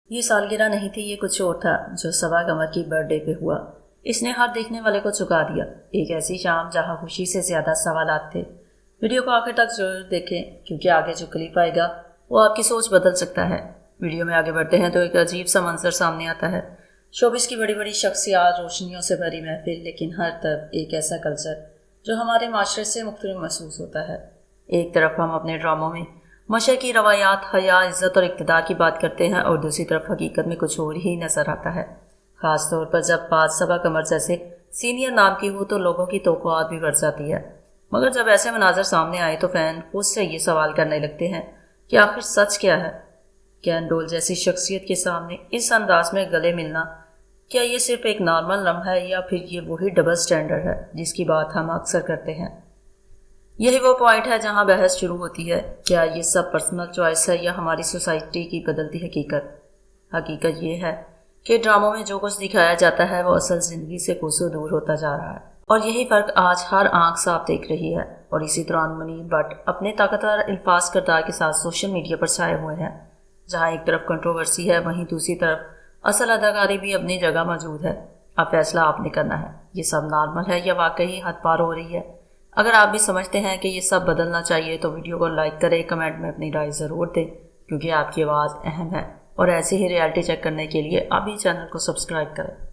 یہ سالگرہ نہیں تھی، یہ کچھ اور تھا جو صبا قمر کی برتھ ڈے پہ ہوا۔ اس نے ہر دیکھنے والے کو چکا دیا۔ ایک ایسی شام جہاں خوشی سے زیادہ سوالات تھے۔ ویڈیو کو آخر تک ضرور دیکھیں کیونکہ آگے جو کلپ آئے گا وہ آپ کی سوچ بدل سکتا ہے۔ ویڈیو میں آگے بڑھتے ہیں تو ایک عجیب سا منظر سامنے آتا ہے۔ شوبز کی بڑی بڑی شخصیات، روشنیوں سے بھری محفل، لیکن ہر طرف ایک ایسا کلچر جو ہمارے معاشرے سے مختلف محسوس ہوتا ہے۔ ایک طرف ہم اپنے ڈراموں میں معاشرے کی روایات، حیا، عزت اور اقتدار کی بات کرتے ہیں اور دوسری طرف حقیقت میں کچھ اور ہی نظر آتا ہے۔ خاص طور پر جب بات صبا قمر جیسے سینئر نام کی ہو تو لوگوں کی توقعات بھی بڑھ جاتی ہے۔ مگر جب ایسے مناظر سامنے آئے تو فین خود سے یہ سوال کرنے لگتے ہیں کہ آخر سچ کیا ہے؟ کین ڈول جیسی شخصیت کے سامنے اس انداز میں گلے ملنا، کیا یہ صرف ایک نارمل لمحہ ہے یا پھر یہ وہی ڈبل سٹینڈرڈ ہے جس کی بات ہم اکثر کرتے ہیں؟ یہی وہ پوائنٹ ہے جہاں بحث شروع ہوتی ہے۔ کیا یہ سب پرسنل چوائس ہے یا ہماری سوسائٹی کی بدلتی حقیقت؟ حقیقت یہ ہے کہ ڈراموں میں جو کچھ دکھایا جاتا ہے وہ اصل زندگی سے کوسوں دور ہوتا جا رہا ہے، اور یہی فرق آج ہر آنکھ صاف دیکھ رہی ہے۔ اور اسی دوران منیر بٹ اپنے طاقتور الفاظ کردار کے ساتھ سوشل میڈیا پر چھائے ہوئے ہیں۔ جہاں ایک طرف کنٹروورسی ہے وہیں دوسری طرف اصل اداکاری بھی اپنی جگہ موجود ہے۔ اب فیصلہ آپ نے کرنا ہے، یہ سب نارمل ہے یا واقعی حد پار ہو رہی ہے؟ اگر آپ بھی سمجھتے ہیں کہ یہ سب بدلنا چاہیے تو ویڈیو کو لائک کریں، کمنٹ میں اپنی رائے ضرور دیں کیونکہ آپ کی آواز اہم ہے، اور ایسے ہی ریالٹی چیک کرنے کے لیے ابھی چینل کو سبسکرائب کریں۔